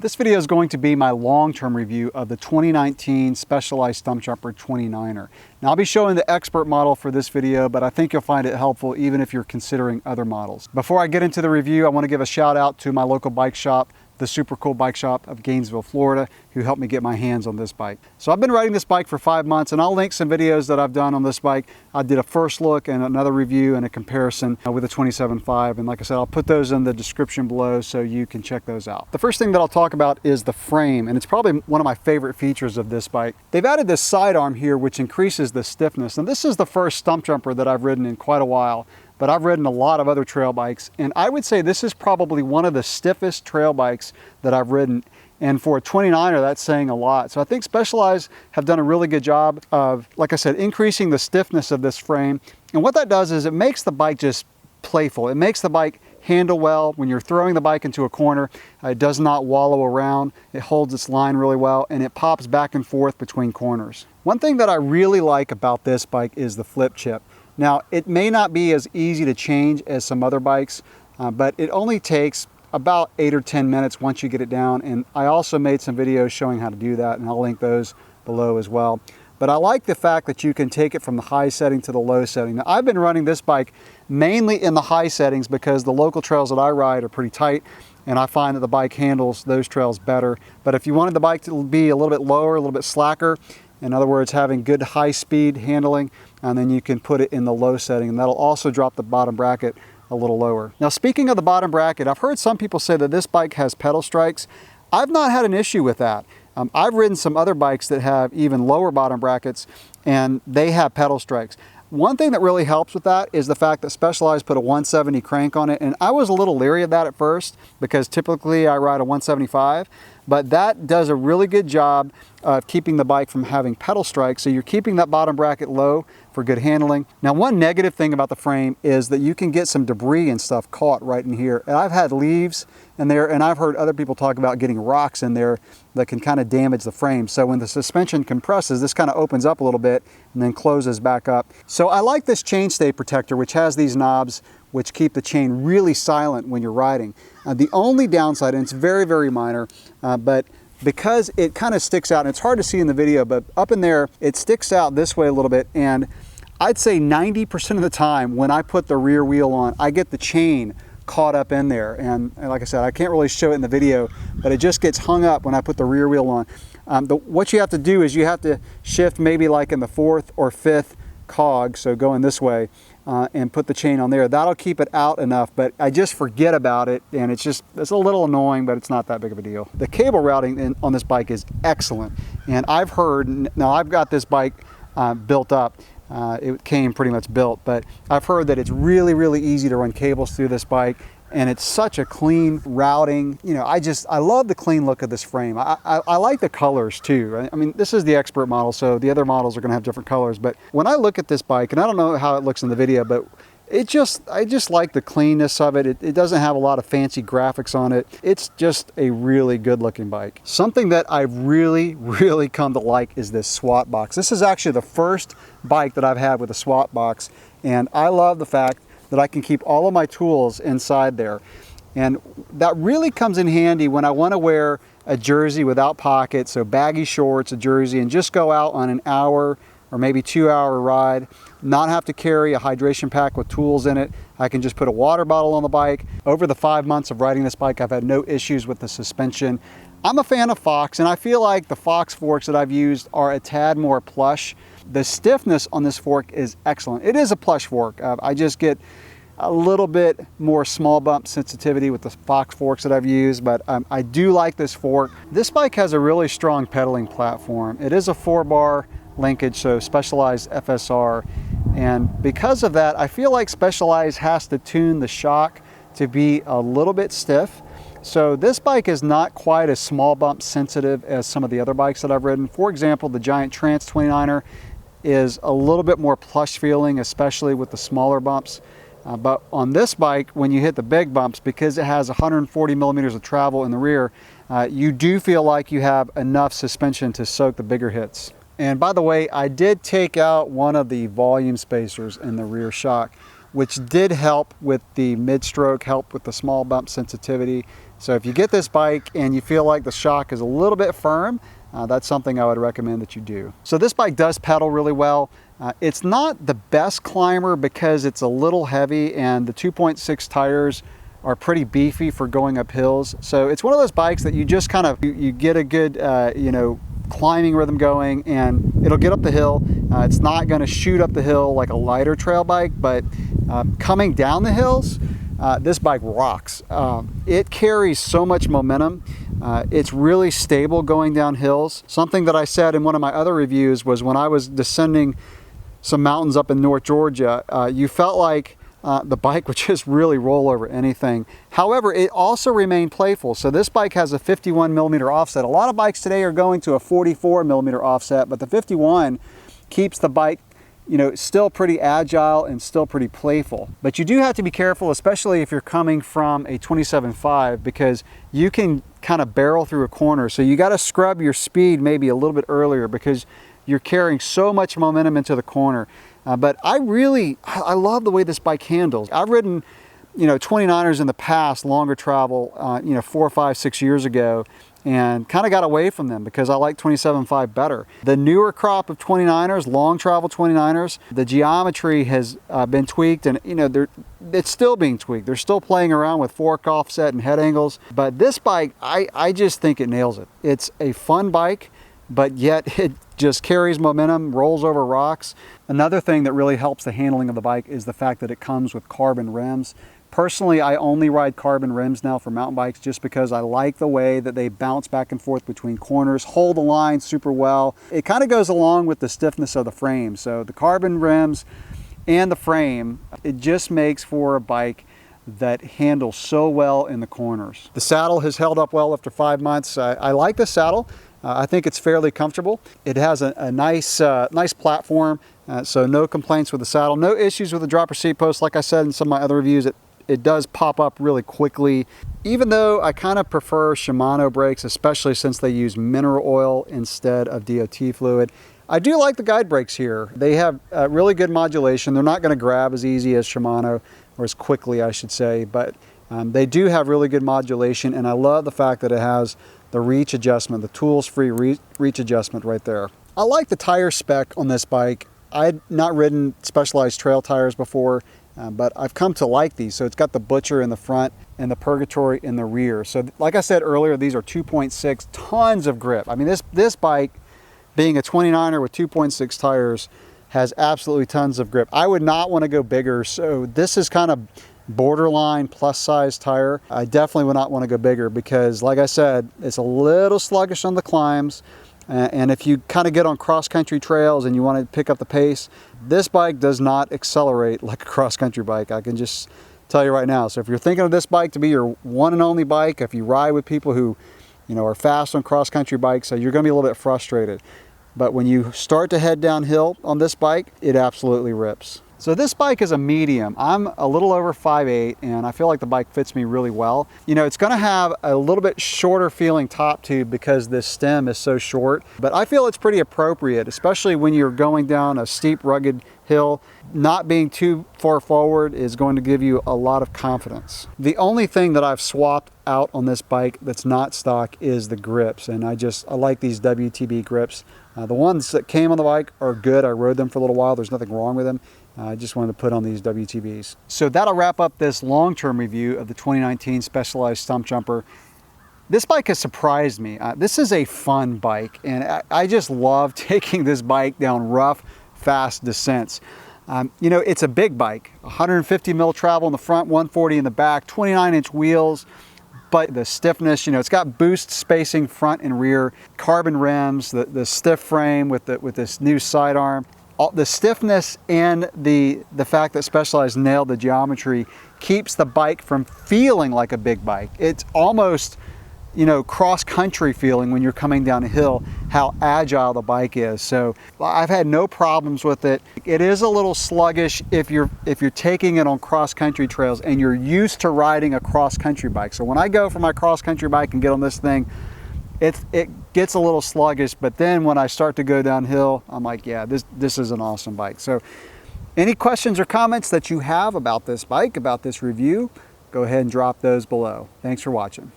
This video is going to be my long-term review of the 2019 Specialized Stumpjumper 29er. Now I'll be showing the expert model for this video, but I think you'll find it helpful even if you're considering other models. Before I get into the review, I want to give a shout out to my local bike shop, the Super Cool Bike Shop of Gainesville, Florida, who helped me get my hands on this bike. So I've been riding this bike for 5 months, and I'll link some videos that I've done on this bike. I did a first look and another review and a comparison with the 27.5, and like I said, I'll put those in the description below so you can check those out. The first thing that I'll talk about is the frame, and it's probably one of my favorite features of this bike. They've added this sidearm here which increases the stiffness, and this is the first Stumpjumper that I've ridden in quite a while. But I've ridden a lot of other trail bikes, and I would say this is probably one of the stiffest trail bikes that I've ridden. And for a 29er, that's saying a lot. So I think Specialized have done a really good job of, like I said, increasing the stiffness of this frame. And what that does is it makes the bike just playful. It makes the bike handle well. When you're throwing the bike into a corner, it does not wallow around. It holds its line really well, and it pops back and forth between corners. One thing that I really like about this bike is the flip chip. Now, it may not be as easy to change as some other bikes, but it only takes about 8 or 10 minutes once you get it down. And I also made some videos showing how to do that, and I'll link those below as well. But I like the fact that you can take it from the high setting to the low setting. Now, I've been running this bike mainly in the high settings because the local trails that I ride are pretty tight, and I find that the bike handles those trails better. But if you wanted the bike to be a little bit lower, a little bit slacker, in other words, having good high speed handling, and then you can put it in the low setting, and that'll also drop the bottom bracket a little lower. Now, speaking of the bottom bracket, I've heard some people say that this bike has pedal strikes. I've not had an issue with that. I've ridden some other bikes that have even lower bottom brackets, and they have pedal strikes. One thing that really helps with that is the fact that Specialized put a 170 crank on it, and I was a little leery of that at first because typically I ride a 175, but that does a really good job of keeping the bike from having pedal strikes, so you're keeping that bottom bracket low for good handling. Now, one negative thing about the frame is that you can get some debris and stuff caught right in here, and I've had leaves in there, and I've heard other people talk about getting rocks in there that can kind of damage the frame. So when the suspension compresses, this kind of opens up a little bit and then closes back up. So I like this chainstay protector, which has these knobs which keep the chain really silent when you're riding. The only downside, and it's very, very minor, but because it kind of sticks out, and it's hard to see in the video, but up in there, it sticks out this way a little bit, and I'd say 90% of the time when I put the rear wheel on, I get the chain caught up in there. And like I said, I can't really show it in the video, but it just gets hung up when I put the rear wheel on. What you have to do is you have to shift maybe like in the 4th or 5th cog, so going this way, and put the chain on there. That'll keep it out enough, but I just forget about it, and it's a little annoying, but it's not that big of a deal. The cable routing on this bike is excellent, and I've heard, now I've got this bike built up, it came pretty much built, but I've heard that it's really, really easy to run cables through this bike, and it's such a clean routing. You know, I love the clean look of this frame. I like the colors too. I mean, this is the expert model, so the other models are gonna have different colors, but when I look at this bike, and I don't know how it looks in the video, but I just like the cleanness of it. It doesn't have a lot of fancy graphics on it. It's just a really good looking bike. Something that I've really, really come to like is this SWAT box. This is actually the first bike that I've had with a SWAT box, and I love the fact that I can keep all of my tools inside there. And that really comes in handy when I want to wear a jersey without pockets, so baggy shorts, a jersey, and just go out on an hour or maybe 2-hour ride, not have to carry a hydration pack with tools in it. I can just put a water bottle on the bike. Over the 5 months of riding this bike, I've had no issues with the suspension. I'm a fan of Fox, and I feel like the Fox forks that I've used are a tad more plush. The stiffness on this fork is excellent. It is a plush fork. I just get a little bit more small bump sensitivity with the Fox forks that I've used, but I do like this fork. This bike has a really strong pedaling platform. It is a 4-bar linkage, so Specialized FSR, and because of that, I feel like Specialized has to tune the shock to be a little bit stiff. So this bike is not quite as small bump sensitive as some of the other bikes that I've ridden. For example, the Giant Trance 29er is a little bit more plush feeling, especially with the smaller bumps. But on this bike, when you hit the big bumps, because it has 140 millimeters of travel in the rear, you do feel like you have enough suspension to soak the bigger hits. And by the way, I did take out one of the volume spacers in the rear shock, which did help with the mid-stroke, help with the small bump sensitivity. So if you get this bike and you feel like the shock is a little bit firm, that's something I would recommend that you do. So this bike does pedal really well. It's not the best climber because it's a little heavy and the 2.6 tires are pretty beefy for going up hills. So it's one of those bikes that you just kind of, you get a good, you know, climbing rhythm going and it'll get up the hill. It's not going to shoot up the hill like a lighter trail bike, but coming down the hills, this bike rocks. It carries so much momentum. It's really stable going down hills. Something that I said in one of my other reviews was when I was descending some mountains up in North Georgia, you felt like the bike would just really roll over anything. However, it also remained playful. So this bike has a 51 millimeter offset. A lot of bikes today are going to a 44 millimeter offset, but the 51 keeps the bike, you know, still pretty agile and still pretty playful. But you do have to be careful, especially if you're coming from a 27.5, because you can kind of barrel through a corner. So you got to scrub your speed maybe a little bit earlier because you're carrying so much momentum into the corner. But I love the way this bike handles. I've ridden, you know, 29ers in the past, longer travel, you know, 4, 5, 6 years ago, and kind of got away from them because I like 27.5 better. The newer crop of 29ers, long travel 29ers, the geometry has been tweaked, and you know, it's still being tweaked. They're still playing around with fork offset and head angles. But this bike, I just think it nails it. It's a fun bike, but yet it just carries momentum, rolls over rocks. Another thing that really helps the handling of the bike is the fact that it comes with carbon rims. Personally, I only ride carbon rims now for mountain bikes just because I like the way that they bounce back and forth between corners, hold the line super well. It kind of goes along with the stiffness of the frame. So the carbon rims and the frame, it just makes for a bike that handles so well in the corners. The saddle has held up well after 5 months. I like the saddle. I think it's fairly comfortable. It has a nice platform, so no complaints with the saddle. No issues with the dropper seat post. Like I said in some of my other reviews, it does pop up really quickly. Even though I kind of prefer Shimano brakes, especially since they use mineral oil instead of DOT fluid. I do like the guide brakes here. They have really good modulation. They're not going to grab as easy as Shimano, or as quickly I should say, but they do have really good modulation, and I love the fact that it has the reach adjustment, the tools-free reach adjustment right there. I like the tire spec on this bike. I'd not ridden Specialized trail tires before, but I've come to like these. So it's got the Butcher in the front and the Purgatory in the rear. So like I said earlier, these are 2.6, tons of grip. I mean, this bike, being a 29er with 2.6 tires, has absolutely tons of grip. I would not want to go bigger, so this is kind of borderline plus size tire. I definitely would not want to go bigger because, like I said, it's a little sluggish on the climbs, and if you kind of get on cross-country trails and you want to pick up the pace, this bike does not accelerate like a cross-country bike. I can just tell you right now. So if you're thinking of this bike to be your one and only bike, if you ride with people who, you know, are fast on cross-country bikes, so you're going to be a little bit frustrated. But when you start to head downhill on this bike, it absolutely rips. So this bike is a medium. I'm a little over 5'8", and I feel like the bike fits me really well. You know, it's gonna have a little bit shorter feeling top tube because this stem is so short, but I feel it's pretty appropriate, especially when you're going down a steep, rugged hill. Not being too far forward is going to give you a lot of confidence. The only thing that I've swapped out on this bike that's not stock is the grips, and I like these WTB grips. The ones that came on the bike are good. I rode them for a little while. There's nothing wrong with them. I just wanted to put on these WTBs. So that'll wrap up this long-term review of the 2019 Specialized Stumpjumper. This bike has surprised me. This is a fun bike, and I just love taking this bike down rough, fast descents. You know, it's a big bike, 150 mil travel in the front, 140 in the back, 29-inch wheels, but the stiffness, you know, it's got boost spacing front and rear, carbon rims, the stiff frame with this new sidearm. The stiffness and the fact that Specialized nailed the geometry keeps the bike from feeling like a big bike. It's almost, you know, cross-country feeling when you're coming down a hill, how agile the bike is. So I've had no problems with it. It is a little sluggish if you're taking it on cross-country trails and you're used to riding a cross-country bike. So when I go for my cross-country bike and get on this thing, it gets a little sluggish, but then when I start to go downhill, I'm like, yeah, this is an awesome bike. So any questions or comments that you have about this bike, about this review, go ahead and drop those below. Thanks for watching.